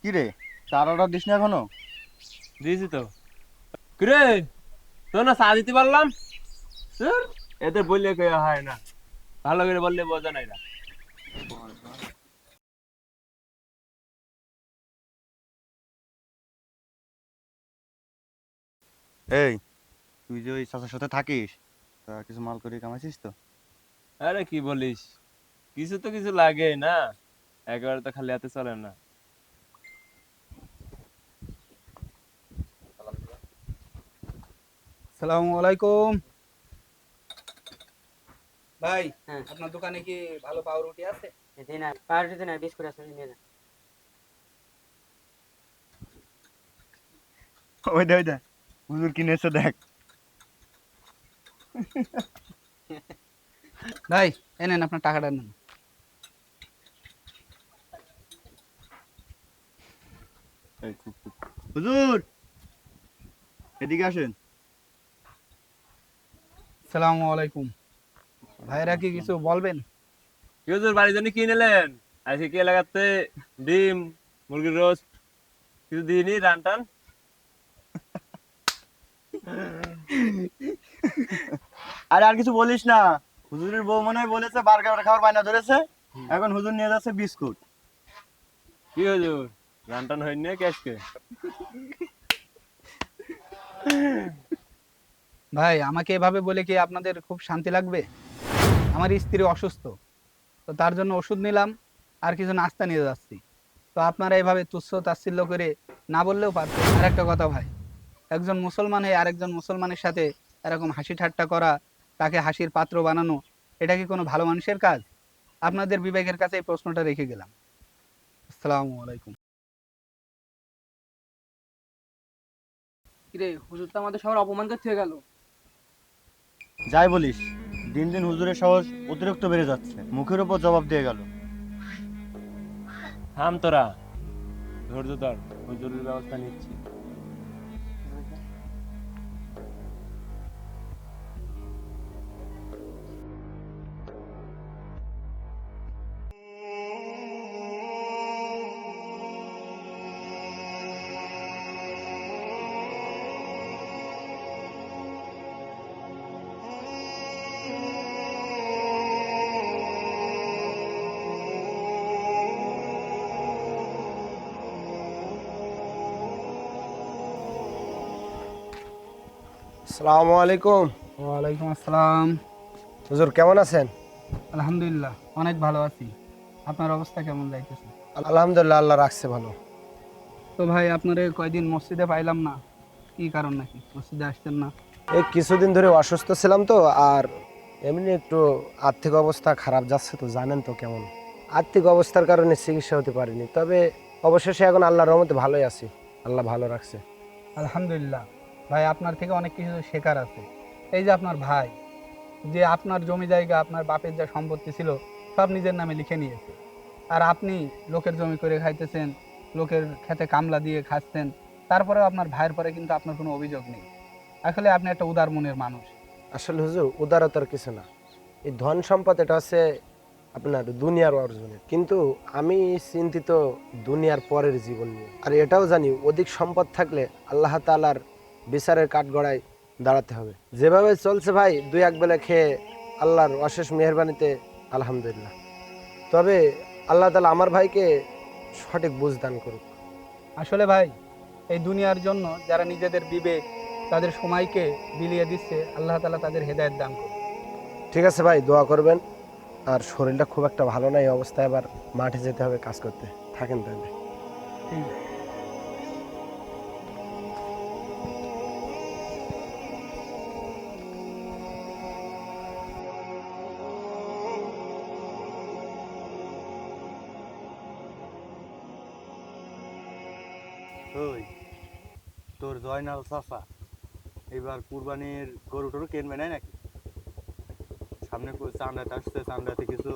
কি রে, চার অর্ডার দিস না এখনো? দিয়েছি তো। কিরে, তোর না চা দিতে পারলাম। ধুর, এদের বললে কেউ হয় না, ভালো করে বললে বোঝে না এরা। এই, তুই যে ওই চাচার সাথে থাকিস, তা কিছু মাল করে কামাইছিস তো? আরে কি বলিস, কিছু তো কিছু লাগে না, একেবারে তো খালি হাতে চলে না। আসসালামু আলাইকুম ভাই। হ্যাঁ, আপনার দোকানে কি ভালো পাউরুটি আছে? দিন আর পাউরুটি দিন আর বিস্কুট আছে নিয়ে যান। ওই দে হুজুর কিনেছে দেখ। ভাই এই নেন আপনার টাকাটা নেন। এই, চুপ চুপ। হুজুর, এদিকে আসেন। আসসালামু আলাইকুম। ভাইরা কি কিছু বলবেন? কি হুজুর, বাড়ির জন্য কি নিলেন? আজকে কি লাগাতে? ডিম, মুরগির রোস্ট, কিছু দিইনি রান টান? আরে আর কিছু বলিস না। হুজুরের বউ মনে হয় বলেছে বার্গার খাওয়ার বায়না ধরেছে, এখন হুজুর নিয়ে যাচ্ছে বিস্কুট। কি হুজুর, রান টান হয়নি কি আজকে? ভাই আমাকে এভাবে বলে কি আপনাদের খুব শান্তি লাগবে? আমার স্ত্রী অসুস্থ, তো তার জন্য ওষুধ নিলাম আর কিছু নাস্তা নিয়ে যাচ্ছি। তো আপনারা এভাবে তুচ্ছ তাচ্ছিল্য করে না বললেও পারতেন। আর একটা কথা ভাই, একজন মুসলমান হয়ে আরেকজন মুসলমানের সাথে এরকম হাসি ঠাট্টা করা, তাকে হাসির পাত্র বানানো, এটা কি কোনো ভালো মানুষের কাজ? আপনাদের বিবেকের কাছে এই প্রশ্নটা রেখে গেলাম। আসসালামু আলাইকুম। কিরে হুজুর তো আমাদের সবার অপমান করতে হয়ে গেল। যাই বলিস, দিন দিন হুজুরের সাহস অতিরিক্ত বেড়ে যাচ্ছে, মুখের উপর জবাব দিয়ে গেল। থাম তোরা, ধৈর্য ধর, হুজুরের ব্যবস্থা নিচ্ছি। আসসালামু আলাইকুম। ওয়ালাইকুম আসসালাম। হুজুর কেমন আছেন? আলহামদুলিল্লাহ অনেক ভালো আছি। আপনার অবস্থা কেমন যাইতেছে? আলহামদুলিল্লাহ, আল্লাহ রাখছে ভালো। তো ভাই আপনারে কয়দিন মসজিদে পাইলাম না, কি কারণ নাকি মসজিদে আসছেন না? এই কিছুদিন ধরে অসুস্থ ছিলাম তো, আর এমনি একটু আর্থিক অবস্থা খারাপ যাচ্ছে, তো জানেন তো কেমন। আর্থিক অবস্থার কারণে চিকিৎসা হতে পারিনি, তবে অবশেষে এখন আল্লাহর রহমতে ভালোই আছি। আল্লাহ ভালো রাখছে। আলহামদুলিল্লাহ। ভাই আপনার থেকে অনেক কিছু শেখার আছে। এই যে আপনার ভাই, যে আপনার জমি জায়গা, আপনার বাপের যা সম্পত্তি ছিল সব নিজের নামে লিখে নিয়েছে, আর আপনি লোকের জমি করে খাইতেছেন, লোকের খেতে কামলা দিয়ে খাচ্ছেন, তারপরেও আপনার ভাইয়ের পরে কিন্তু আপনার কোনো অভিযোগ নেই। আসলে আপনি একটা উদার মনের মানুষ। আসলে হুজুর, উদারতার কিছু না, এই ধন সম্পদ এটা হচ্ছে আপনার দুনিয়ার অর্জনের, কিন্তু আমি চিন্তিত দুনিয়ার পরের জীবন নিয়ে। আর এটাও জানি অধিক সম্পদ থাকলে আল্লাহ তাআলার বিচারের কাঠগড়ায় দাঁড়াতে হবে। যেভাবে চলছে ভাই, দুই এক বেলা খেয়ে আল্লাহর অশেষ মেহেরবানিতে আলহামদুলিল্লাহ। তবে আল্লাহ তাআলা আমার ভাইকে সঠিক বুঝ দান করুক। আসলে ভাই, এই দুনিয়ার জন্য যারা নিজেদের বিবেক, তাদের সময়কে বিলিয়ে দিচ্ছে, আল্লাহ তাআলা তাদের হেদায়েত দান করুন। ঠিক আছে ভাই, দোয়া করবেন। আর শরীরটা খুব একটা ভালো নাই, এই অবস্থায় আবার মাঠে যেতে হবে কাজ করতে। থাকেন তাহলে। ঠিক আছে। ওই, তোর জয়নাল চাচা এবার কুরবানির গরু টরু কিনবে নাই নাকি? সামনে চান্দাতে আসছে, চান্দাতে কিছু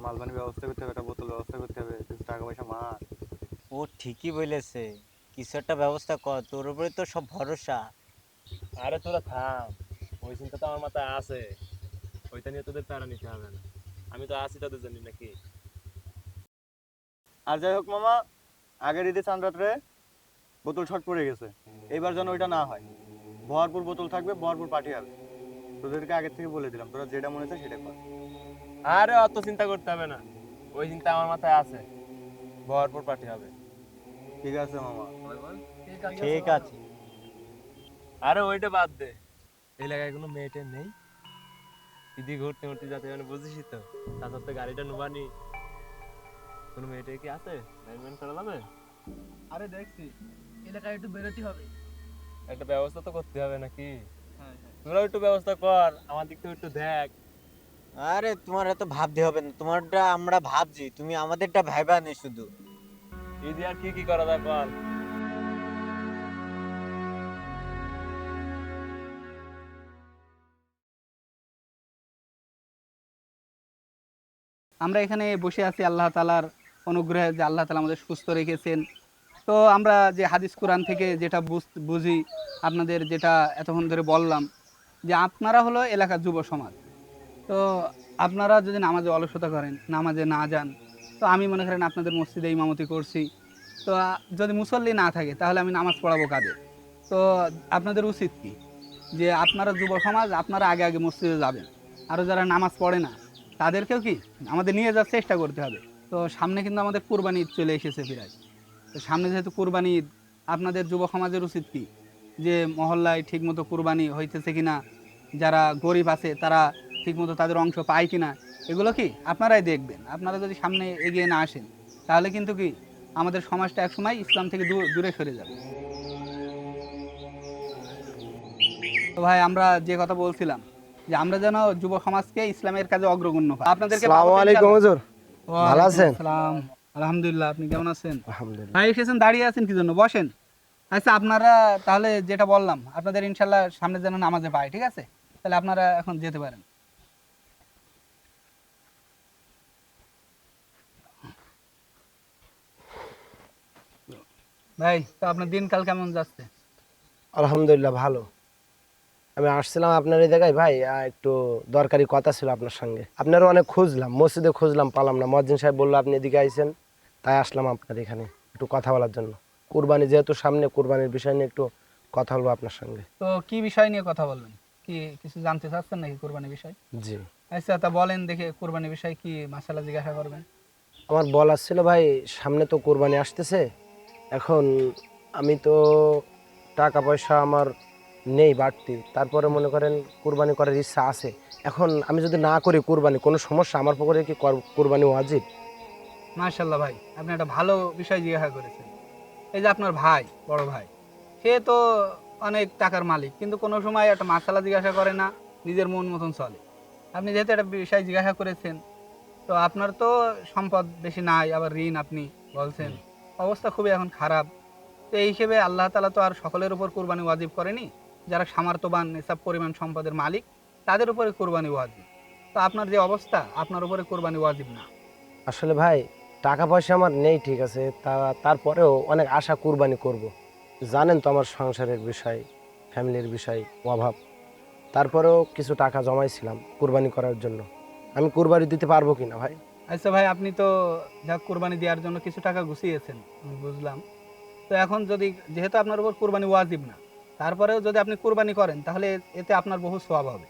মালবানি ব্যবস্থা করতে হবে, একটা বোতল ব্যবস্থা করতে হবে, কিছু টাকা পয়সা মার। ও ঠিকই বলেছে, কিছু একটা ব্যবস্থা কর, তোর উপরে তো সব ভরসা। আরে তোরা থাম, ওই চিন্তা তো আমার মাথায় আছে, ওইটা নিয়ে তোদের তাড়া নিতে হবে না, আমি তো আছি তোদের জন্য নাকি। আর যাই হোক মামা, আগের ঈদে চাঁদ রাত্রে বোতল শর্ট পড়ে গেছে, এইবার যেন ওইটা না হয়। ভরপুর বোতল থাকবে, ভরপুর পার্টি হবে। তোদেরকে আগের থেকে বলে দিলাম, তোরা যেটা মনে হচ্ছে সেটা কর। আরে অত চিন্তা করতে হবে না, ওই চিন্তা আমার মাথায় আছে, ভরপুর পার্টি হবে। ঠিক আছে মামা। ঠিক আছে। আরে ওইটা বাদ দে, এলাকায় কোনো মেয়েটে নেই? দিদি ঘুরতে ঘুরতে যাতে মানে বুঝিস তো, তাছাড়া তো গাড়িটা নুবানি, কোনো মেয়েটে কি আছে ম্যানেজমেন্ট করা যাবে? আরে দেখছি এলাকায় একটু বেরোতে হবে। একটা ব্যবস্থা তো করতে হবে নাকি? হ্যাঁ হ্যাঁ। তোরা একটু ব্যবস্থা কর, আমার দিক থেকে একটু দেখ। আরে তোমার এত ভাবতে হবে না, তোমারটা আমরা ভাবছি, তুমি আমাদেরটা ভাইবা নেই শুধু। ঈদে আর কি কি করা যায় বল। আমরা এখানে বসে আছি আল্লাহ তাআলার অনুগ্রহে, যে আল্লাহ তাআলা আমাদের সুস্থ রেখেছেন। তো আমরা যে হাদিস কোরআন থেকে যেটা বুঝি, আপনাদের যেটা এতক্ষণ ধরে বললাম, যে আপনারা হলো এলাকার যুব সমাজ। তো আপনারা যদি নামাজে অলসতা করেন, নামাজে না যান, তো আমি মনে করেন আপনাদের মসজিদে ইমামতি করছি, তো যদি মুসল্লি না থাকে তাহলে আমি নামাজ পড়াবো কাদের? তো আপনাদের উচিত কি, যে আপনারা যুব সমাজ, আপনারা আগে আগে মসজিদে যাবেন, আরও যারা নামাজ পড়ে না তাদেরকেও কি আমাদের নিয়ে যাওয়ার চেষ্টা করতে হবে। তো সামনে কিন্তু আমাদের কুরবানি ঈদ চলে এসেছে প্রায়। তো সামনে যেহেতু কুরবানি ঈদ, আপনাদের যুব সমাজের উচিত কি, যে মহল্লায় ঠিকমতো কুরবানি হইতেছে কিনা, যারা গরিব আছে তারা ঠিকমতো তাদের অংশ পায় কিনা, এগুলো কি আপনারাই দেখবেন। আপনারা যদি সামনে এগিয়ে না আসেন তাহলে কিন্তু কি আমাদের সমাজটা একসময় ইসলাম থেকে দূরে সরে যাবে। তো ভাই, আমরা যে কথা বলছিলাম, যে আমরা যেন যুব সমাজকে ইসলামের কাজে অগ্রগণ্য হয়। আপনাদেরকে আসসালামু আলাইকুম হুজুর। ভালো আছেন? সালাম, আলহামদুলিল্লাহ। আপনি কেমন আছেন? আলহামদুলিল্লাহ। ভাই এসেছেন, দাঁড়িয়ে আছেন কি জন্য? বসেন। আচ্ছা, আপনারা তাহলে যেটা বললাম, আপনাদের ইনশাল্লাহ সামনে যেন নামাজে পায়, ঠিক আছে? তাহলে আপনারা এখন যেতে পারেন। ভাই, তো আপনার দিনকাল কেমন যাচ্ছে? আলহামদুলিল্লাহ ভালো। আমি আসছিলাম আপনার এই জায়গায় ভাই, একটু দরকারি কথা ছিল আপনার সঙ্গে। আপনারও অনেক খুঁজলাম, মসজিদে খুঁজলাম, পালাম না। মুয়াজ্জিন সাহেব বললো আপনি এদিকে আইছেন, তাই আসলাম আপনার এখানে একটু কথা বলার জন্য। কুরবানি যেহেতু সামনে, কুরবানির বিষয় নিয়ে একটু কথা বলবো আপনার সঙ্গে। তো কি বিষয় নিয়ে কথা বলবেন? কি কিছু জানতে চাচ্ছেন নাকি কুরবানি বিষয়? জি, আচ্ছা, তা বলেন দেখে, কুরবানি বিষয় কি মাসালা জিজ্ঞাসা করবেন? আমার বলার ছিল ভাই, সামনে তো কুরবানি আসতেছে। এখন আমি তো টাকা পয়সা আমার নেই বাড়তি, তারপরে মনে করেন কুরবানি করার ইচ্ছা আছে। এখন আমি যদি না করি কুরবানি, কোনো সমস্যা? আমার পক্ষে কি কুরবানি ওয়াজিব? মাশাল্লাহ ভাই, আপনি একটা ভালো বিষয় জিজ্ঞাসা করেছেন। এই যে আপনার ভাই, বড় ভাই, সে তো অনেক টাকার মালিক, কিন্তু কোনো সময় একটা মাসালা জিজ্ঞাসা করে না, নিজের মন মতন চলে। আপনি যেহেতু একটা বিষয় জিজ্ঞাসা করেছেন, তো আপনার তো সম্পদ বেশি নাই, আবার ঋণ আপনি বলছেন, অবস্থা খুবই এখন খারাপ। তো এই হিসেবে আল্লাহ তাআলা তো আর সকলের উপর কুরবানি ওয়াজিব করেনি। যারা সামর্থ্যবান, নিসাব পরিমাণ সম্পদের মালিক, তাদের উপরে কুরবানি ওয়াজিব। তো আপনার যে অবস্থা, আপনার উপরে কুরবানি ওয়াজিব না। আসলে ভাই, টাকা পয়সা আমার নেই ঠিক আছে, তারপরেও অনেক আশা কুরবানি করব। জানেন তো আমার সংসারের বিষয়, ফ্যামিলির বিষয়, অভাব। তারপরেও কিছু টাকা জমাইছিলাম কুরবানি করার জন্য। আমি কুরবানি দিতে পারবো কিনা ভাই? আচ্ছা ভাই, আপনি তো যা কুরবানি দেওয়ার জন্য কিছু টাকা গুছিয়েছেন, আমি বুঝলাম। তো এখন যদি, যেহেতু আপনার উপর কুরবানি ওয়াজিব না, তারপরেও যদি আপনি কুরবানি করেন, তাহলে এতে আপনার বহু সওয়াব হবে।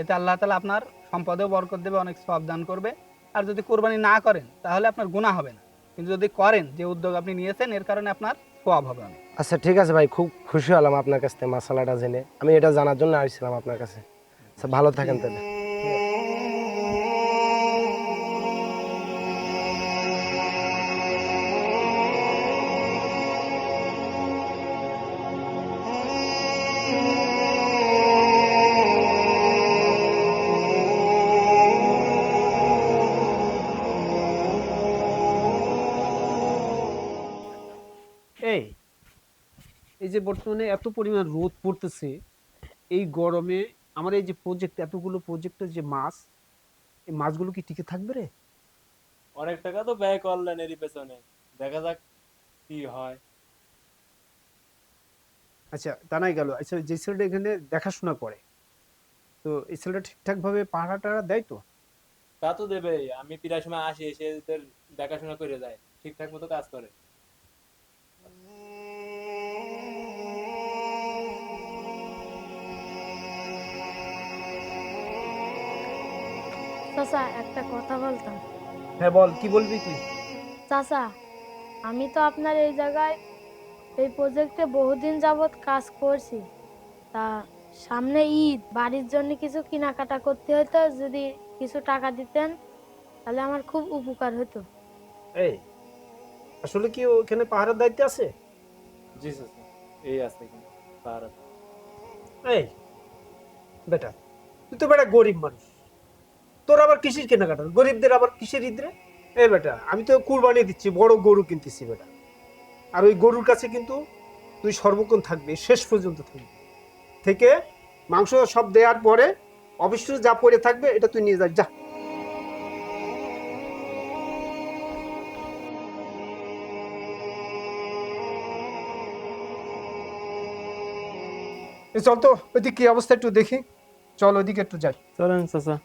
এতে আল্লাহ তাআলা আপনার সম্পদেও বরকত দেবে, অনেক সওয়াব দান করবে। আর যদি কুরবানি না করেন তাহলে আপনার গুনাহ হবে না, কিন্তু যদি করেন, যে উদ্যোগ আপনি নিয়েছেন, এর কারণে আপনার সওয়াব হবে অনেক। আচ্ছা ঠিক আছে ভাই, খুব খুশি হলাম আপনার কাছ থেকে মাসালাটা জেনে। আমি এটা জানার জন্য আসছিলাম আপনার কাছে। আচ্ছা, ভালো থাকেন তাহলে। এই এই যে বর্তমানে এত পরিমাণ রোদ পড়তেছে, এই গরমে আমার এই যে প্রজেক্ট, এতগুলো প্রজেক্টের যে মাছ, এই মাছগুলো কি টিকে থাকবে রে? অনেক টাকা তো ব্যয় করলেন এরই পেছনে, দেখা যাক কি হয়। আচ্ছা, তা নাই গেল। আচ্ছা, যে ছেলেটা এখানে দেখাশোনা করে, তো এই ছেলেটা ঠিকঠাক ভাবে পাহারা টাহারা দেয় তো? তা তো দেবেই, আমি প্রায় সময় আসি, এসে এদের দেখাশোনা করে যায়, ঠিকঠাক মতো কাজ করে। চাচা একটা কথা বলতাম। হ্যাঁ বল, কি বলবি তুই? চাচা, আমি তো আপনার এই জায়গায় এই প্রজেক্টে বহুদিন যাবৎ কাজ করছি। তা সামনে ঈদ, বাড়ির জন্য কিছু কেনাকাটা করতে হতো, যদি কিছু টাকা দিতেন তাহলে আমার খুব উপকার হতো। এই আসলে কি ওখানে পাহারার দায়িত্ব আছে? জি চাচা, এই আছে কিন্তু পাহারা। এই বেটা, তুই তো বেটা গরিব মানুষ, তোর আবার কিসের কেনাকাটা? গরিবদের আবার কিসের ঈদ রে? এই বেটা, আমি তো কুরবানি দিচ্ছি, বড় গরু কিনতেছি বেটা। আর ওই গরুর কাছে কিন্তু তুই সর্বক্ষণ থাকবি, শেষ পর্যন্ত থাকবি। থেকে মাংস সব দেওয়ার পরে অবশ্য যা পড়ে থাকবে এটা তুই নিয়ে যা। চল তো ওইদিকে কি অবস্থা একটু দেখি, চল ওইদিকে একটু যাই। চলেন চাচা।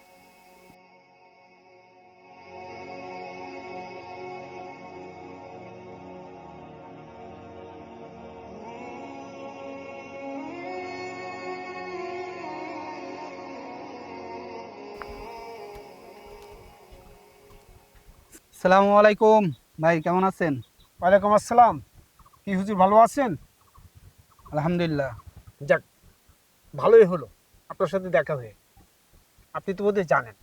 আসসালামু আলাইকুম ভাই, কেমন আছেন? ওয়ালাইকুম আসসালাম। কি হুজুর, ভালো আছেন? আলহামদুলিল্লাহ। যাক, ভালোই হলো আপনার সাথে দেখা হয়ে। আপনি তো বোধহয় জানেন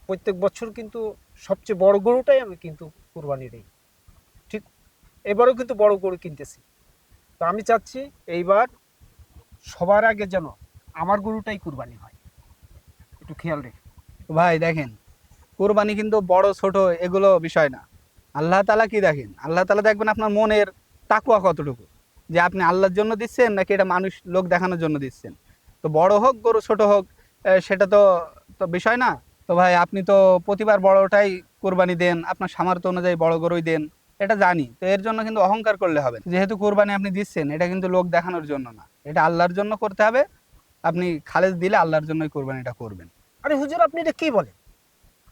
প্রত্যেক বছর কিন্তু সবচেয়ে বড় গরুটাই আমি কিন্তু কুরবানি দিই। ঠিক এবারও কিন্তু বড় গরু কিনতেছি। তো আমি চাচ্ছি এইবার সবার আগে যেন আমার গরুটাই কুরবানি হয়, একটু খেয়াল রেখে। ভাই দেখেন, কোরবানি কিন্তু বড় ছোট এগুলো বিষয় না। আল্লাহ তাআলা কি দেখেন? আল্লাহ তাআলা দেখবেন আপনার মনের তাকওয়া কতটুকু, যে আপনি আল্লাহর জন্য দিচ্ছেন নাকি এটা মানুষ লোক দেখানোর জন্য দিচ্ছেন। তো বড় হোক গরু ছোট হোক, সেটা তো তো বিষয় না। তো ভাই আপনি তো প্রতিবার বড়টাই কোরবানি দেন, আপনার সামর্থ্য অনুযায়ী বড় গরুই দেন, এটা জানি। তো এর জন্য কিন্তু অহংকার করলে হবে না। যেহেতু কোরবানি আপনি দিচ্ছেন, এটা কিন্তু লোক দেখানোর জন্য না, এটা আল্লাহর জন্য করতে হবে। আপনি খালেজ দিলে আল্লাহর জন্যই কোরবানিটা করবেন। আরে হুজুর, আপনি এটা কি বলেন?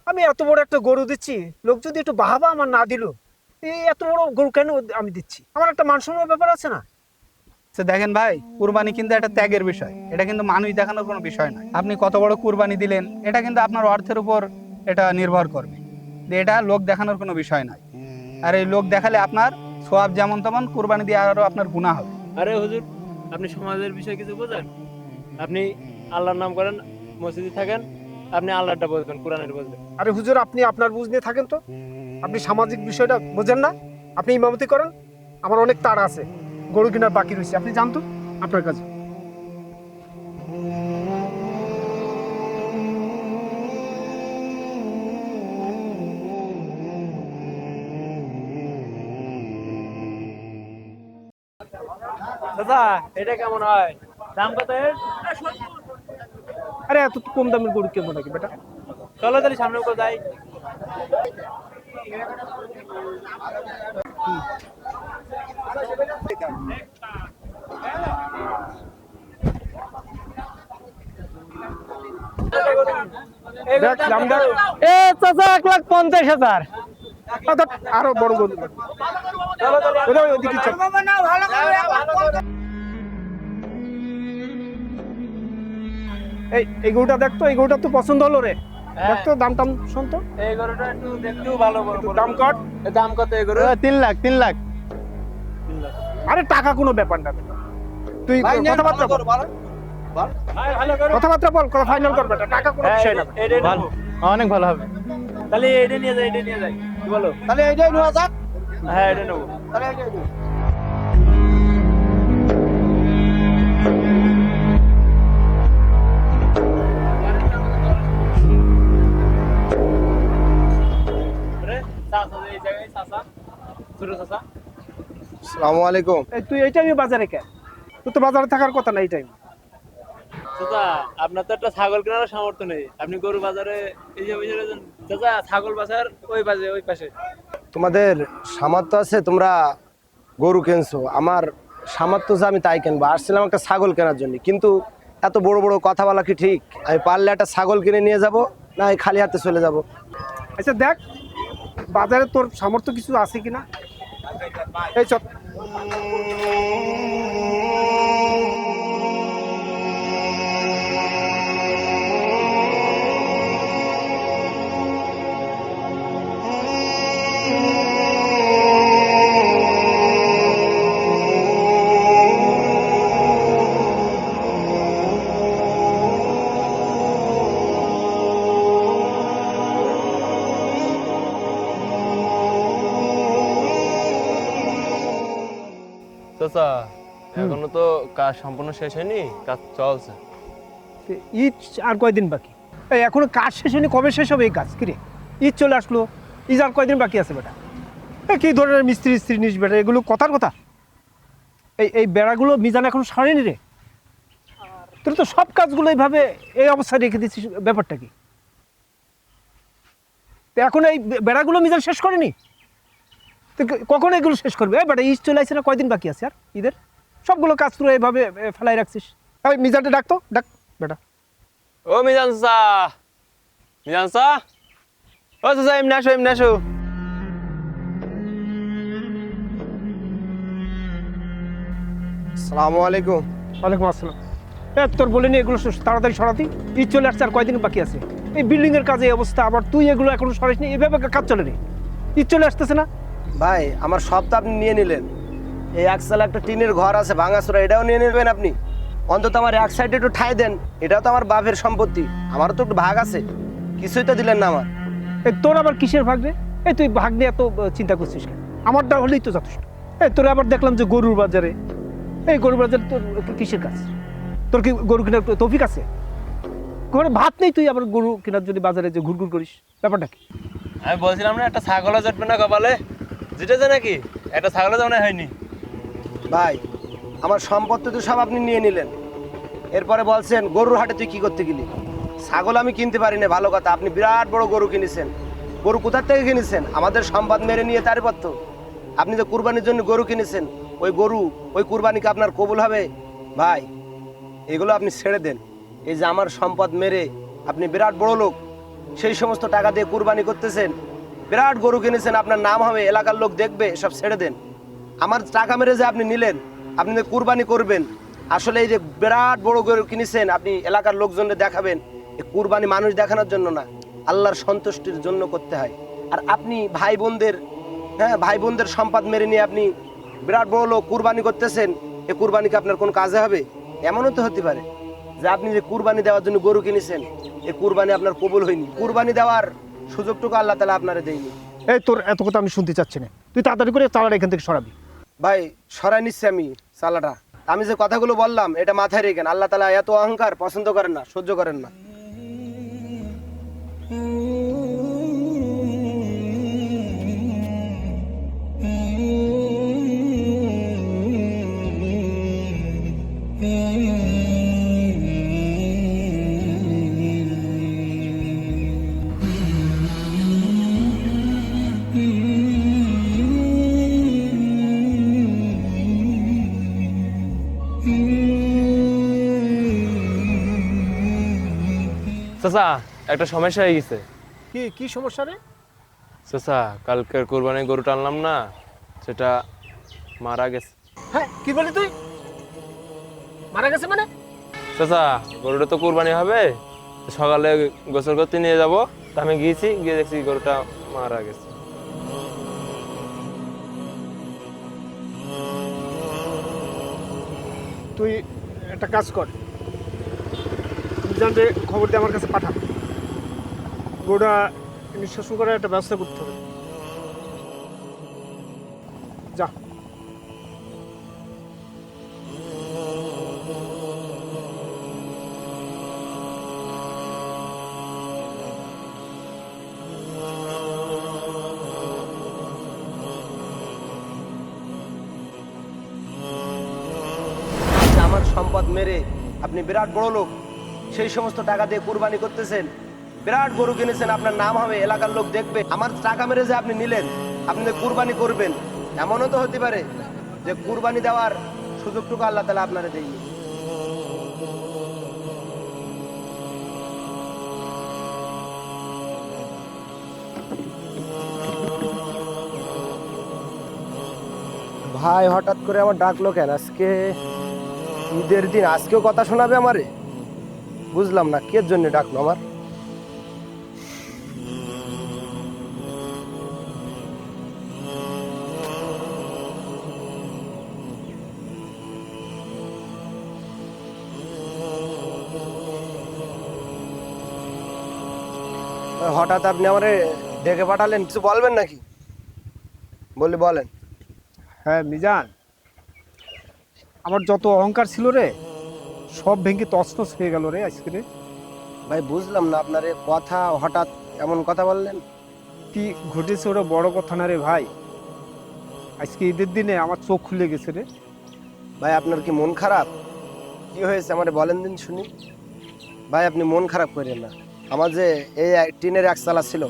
আমি এত বড় একটা গরু দিচ্ছি, লোক যদি একটু বাহাবা আমার না দিল, এই এত বড় গরু কেন আমি দিচ্ছি? আমার একটা মান সম্মানের ব্যাপার আছে না? দেখেন ভাই, কুরবানি কিন্তু একটা ত্যাগের বিষয়, এটা কিন্তু মানুষ দেখানোর কোনো বিষয় নয়। আপনি কত বড় কুরবানি দিলেন এটা কিন্তু আপনার অর্থের উপর এটা নির্ভর করবে, যে এটা লোক দেখানোর কোনো বিষয় নয়। আর এই লোক দেখালে আপনার সওয়াব যেমন তেমন, কুরবানি দিয়ে আরও আপনার গুনাহ হবে। আরে হুজুর, আপনি সমাজের বিষয়ে কিছু বোঝেন? আপনি আল্লাহর নাম করেন, মসজিদে থাকেন, আপনি আল্লাহটা বলবেন, কোরআনের বলবেন। আরে হুজুর, আপনি আপনার বুঝ নিয়ে থাকেন তো, আপনি সামাজিক বিষয়টা বোঝেন না? আপনি ইমামতি করেন, আমার অনেক তাড়া আছে, গরু কেনার বাকি রয়েছে, আপনি জানতো আপনার কাছে। চাচা, এটা কেমন হয়? দাম কত এর? আরে এত কম দামের গরু কেমন নাকি বেটা? চলো তাহলে সামনে কোথায় যাই। দেখ দামটা। এ চাচা 1,50,000। আরো বড় গরু ওইদিকে চল। এই গরুটা দেখতো, এই গরুটা তো পছন্দ হলো রে। দেখতো দাম টাম শুনতো, এই গরুটা একটু দেখতেও ভালো বড় বড়। দাম কট। দাম কত এই গরু? 3 লাখ 3 লাখ। আরে টাকা কোনো ব্যাপার না বেটা, তুই কথাবার্তা বল, কথাবার্তা বল, কথা ফাইনাল কর বেটা, টাকা কোনো বিষয় না। এইটাই নেবো। অনেক ভালো হবে। তাহলে এইটা নিয়ে যাই, এইটা নিয়ে যাই, কি বলো? তাহলে এইটাই নেওয়া যাক। হ্যাঁ, এটা নেবো। তাহলে এইটাই নেবো। আরে চাচা, এই জায়গায় চাচা, ছোট চাচা। আসসালামু আলাইকুম। এই তুই এই টাইমে বাজারে কেন? তুই তো বাজারে থাকার কথা না এই টাইমে। চাচা, আপনার তো একটা ছাগল কেনার সামর্থ্য নেই, আপনি গরু বাজারে এই যে চাচা, ছাগল বাজার ওই বাজে ওই পাশে। তোমাদের সামর্থ্য আছে, তোমরা গরু কিনছো, আমার সামর্থ্য আছে আমি তাই কিনবো। আসছিলাম একটা ছাগল কেনার জন্য, কিন্তু এত বড় বড় কথা বলা কি ঠিক? আমি পারলে একটা ছাগল কিনে নিয়ে যাব, না এই খালি হাতে চলে যাব। আচ্ছা দেখ, বাজারে তোর সামর্থ্য কিছু আছে কিনা এই চল। চাচা এখনো তো কাজ সম্পূর্ণ শেষ হয়নি, কাজ চলছে। ঈদ আর কয়দিন বাকি? এই এখনো কাজ শেষ হয়নি, কবে শেষ হবে এই কাজ? কিরে ঈদ চলে আসলো, ঈদ আর কয়দিন বাকি আছে বেটা? কি ধরনের মিস্ত্রি স্ত্রী নিস বেটা, এগুলো কথার কথা? এই বেড়াগুলো মিজান এখন সারেনি রে। তোর তো সব কাজগুলো এইভাবে এই অবস্থায় রেখে দিচ্ছিস, ব্যাপারটা কি? তো এখন এই বেড়াগুলো মিজান শেষ করেনি, তো কখন এগুলো শেষ করবে? বেটা ঈদ চলে আসছে না, কয়দিন বাকি আছে আর ঈদের? সবগুলো কাজ তুই এইভাবে ফেলাই রাখছিস। এই মিজানটা ডাকতো, ডাক বেটা। ও মিজান চা, মিজান চা, ও চাচা এমনি আসো, এমনি আসো। আসসালামু আলাইকুম। ওয়ালাইকুম আসসালাম। তোর বলিনি এগুলো তাড়াতাড়ি সরাতি? ঈদ চলে আসছে আর কয়দিন বাকি আছে? এই বিল্ডিং এর কাজে এই অবস্থা, আবার তুই এগুলো এখনো সরাসনি, এভাবে কাজ চলে রে। ঈদ চলে আসতেছে না? ভাই আমার সব তো আপনি নিয়ে নিলেন, এই একসালা একটা টিনের ঘর আছে ভাঙাচোরা, এটাও নিয়ে নেবেন আপনি? অন্তত আমার এক সাইডে একটু ঠাই দেন, এটাও তো আমার বাপের সম্পত্তি, আমারও তো একটু ভাগ আছে, কিছুই তো দিলেন না আমার। তোর আবার কিসের ভাগ রে? এই তুই ভাগ নিয়ে এত চিন্তা করছিস কেন? আমারটা হলেই তো যথেষ্ট। তোর আবার দেখলাম যে গরুর বাজারে, এই গরুর বাজারে তোর কিসের কাজ? তোর কি গরু কেনার তৌফিক আছে? ঘরে ভাত নেই, তুই আবার গরু কেনার জন্য বাজারে যে ঘুরঘুর করিস, ব্যাপারটা কি? আমি বলছিলাম না একটা ছাগলও জটবে না কপালে, জিতেছে নাকি? একটা ছাগলও যেমন হয়নি। ভাই আমার সম্পত্তি তো সব আপনি নিয়ে নিলেন, এরপরে বলছেন গরুর হাটে তুই কি করতে গেলি? ছাগল আমি কিনতে পারি না, ভালো কথা, আপনি বিরাট বড় গরু কিনেছেন। গরু কোথার থেকে কিনেছেন? আমাদের সম্পদ মেরে নিয়ে তার পথ। আপনি যে কুরবানির জন্য গরু কিনেছেন, ওই গরু ওই কুরবানিকে আপনার কবুল হবে? ভাই এগুলো আপনি ছেড়ে দেন। এই যে আমার সম্পদ মেরে আপনি বিরাট বড় লোক, সেই সমস্ত টাকা দিয়ে কুরবানি করতেছেন, বিরাট গরু কিনেছেন, আপনার নাম হবে, এলাকার লোক দেখবে, সব ছেড়ে দেন। আমার টাকা মেরে যে আপনি নিলেন, আপনি যে কুরবানি করবেন, আসলে এই যে বিরাট বড় গরু কিনেছেন, আপনি এলাকার লোকজনকে দেখাবেন, এই কুরবানি মানুষ দেখানোর জন্য না, আল্লাহর সন্তুষ্টির জন্য করতে হয়। আর আপনি ভাই বোনদের সম্পদ মেরে নিয়ে আপনি বিরাট বড় লোক কুরবানি করতেছেন, এই কুরবানিকে আপনার কোন কাজে হবে? এমনও তো হতে পারে যে আপনি যে কুরবানি দেওয়ার জন্য গরু কিনেছেন, এই কুরবানি আপনার কবুল হয়নি, কুরবানি দেওয়ার সুযোগটুকু আল্লাহ তাআলা আপনারে দেয়নি। এই তোর এত কথা আমি শুনতে চাচ্ছি না, তুই তাড়াতাড়ি করে চালাটা এখান থেকে সরাবি। ভাই সরাই নিচ্ছি আমি চালাটা, আমি যে কথাগুলো বললাম এটা মাথায় রেখেন, আল্লাহ তাআলা এত অহংকার পছন্দ করেন না, সহ্য করেন না। চাচা একটা সমস্যা হয়ে গেছে। কি সমস্যা রে? চাচা কালকের কোরবানির গরুটা আনলাম না, সেটা মারা গেছে। হ্যাঁ কি বলি তুই? মারা গেছে মানে? চাচা গরুটা তো কোরবানি হবে, সকালে গোসল করতে নিয়ে যাব, তা আমি গিয়েছি, গিয়ে দেখছি গরুটা মারা গেছে। তুই একটা কাজ কর, মিজানকে খবর দিয়ে আমার কাছে পাঠা, গরুটা নিঃশ্বাসন করার একটা ব্যবস্থা করতে হবে। যা। আমার সম্পদ মেরে আপনি বিরাট বড় লোক, সেই সমস্ত টাকা দিয়ে কুরবানি করতেছেন, বিরাট গরু কিনেছেন, আপনার নাম হবে, এলাকার লোক দেখবে, আমার টাকা মেরে যে আপনি নিলেন, আপনি যে কুরবানি করবেন, এমনও তো হতে পারে যে কুরবানি দেওয়ার সুযোগটুকু আল্লাহ তাআলা আপনারে দেয়নি। ভাই হঠাৎ করে আমার ডাকলো কেন? আজকে ঈদের দিন, আজকেও কথা শোনাবে আমারে? বুঝলাম না কে জন্য ডাকলো আমার। হঠাৎ আপনি আমারে ডেকে পাঠালেন, কিছু বলবেন নাকি? বলেন। হ্যাঁ মিজান, আমার যত অহংকার ছিল রে সব ভেঙে তছনছ হয়ে গেল রে আজকে রে। ভাই বুঝলাম না আপনার এ কথা, হঠাৎ এমন কথা বললেন। কি ঘটেছে ওটা বড় কথা না রে ভাই, আজকে ঈদের দিনে আমার চোখ খুলে গেছে রে। ভাই আপনার কি মন খারাপ? কি হয়েছে আমারে বলেন দিন শুনি। ভাই আপনি মন খারাপ করেন না, আমার যে এই টিনের এক চালা ছিল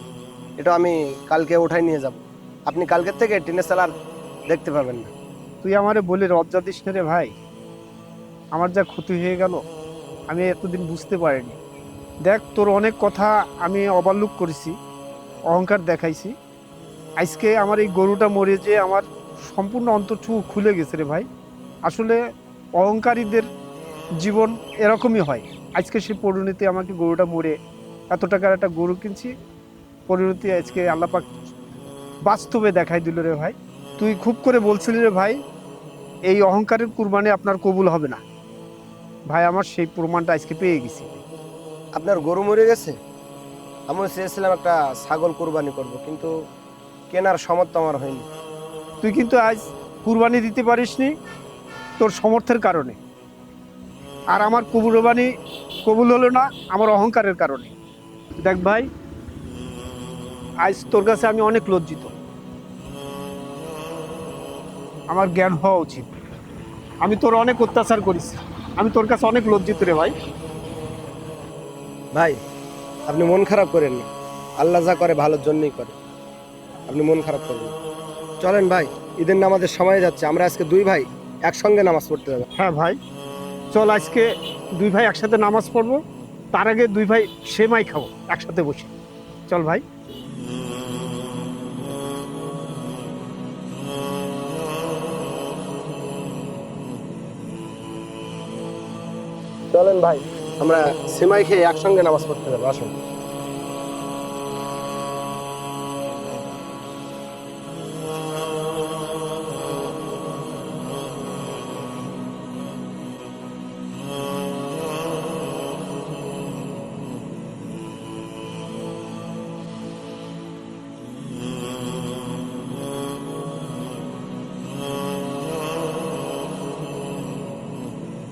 এটা আমি কালকে উঠাই নিয়ে যাব। আপনি কালকের থেকে টিনের চালার দেখতে পাবেন না। তুই আমারে বলে লজ্জা দিস না রে ভাই, আমার যা ক্ষতি হয়ে গেল আমি এতদিন বুঝতে পারিনি। দেখ তোর অনেক কথা আমি ওভারলুক করেছি, অহংকার দেখাইছি। আজকে আমার এই গরুটা মরে যে আমার সম্পূর্ণ অন্তরটুকু খুলে গেছে রে ভাই। আসলে অহংকারীদের জীবন এরকমই হয়। আজকে সে পরিণতি, আমাকে গরুটা মরে এত টাকার একটা গরু কিনছি, পরিণতি আজকে আল্লাপাক বাস্তবে দেখাই দিল রে ভাই। তুই খুব করে বলছিলি রে ভাই এই অহংকারের কুরবানি আপনার কবুল হবে না। ভাই আমার সেই প্রমাণটা আজকে পেয়ে গেছি। আপনার গরু মরে গেছে? আমিও চেয়েছিলাম একটা ছাগল কোরবানি করব, কিন্তু কেনার সামর্থ্য আমার হয়নি। তুই কিন্তু আজ কুরবানি দিতে পারিসনি তোর সমর্থের কারণে, আর আমার কুরবানি কবুল হলো না আমার অহংকারের কারণে। দেখ ভাই, আজ তোর কাছে আমি অনেক লজ্জিত। আমার জ্ঞান হওয়া উচিত, আমি তোর অনেক অত্যাচার করেছি, আমি তোর কাছে অনেক লজ্জিত রে ভাই। ভাই আপনি মন খারাপ করেন না, আল্লাহ যা করে ভালোর জন্যই করে, আপনি মন খারাপ করবেন না। চলেন ভাই, ঈদের নামাজের সময় যাচ্ছে, আমরা আজকে দুই ভাই একসঙ্গে নামাজ পড়তে যাবো। হ্যাঁ ভাই চল, আজকে দুই ভাই একসাথে নামাজ পড়বো, তার আগে দুই ভাই সেমাই খাবো একসাথে বসে। চল ভাই। চলেন ভাই, আমরা সেমাই খেয়ে একসঙ্গে নামাজ পড়তে যাবো, আসুন।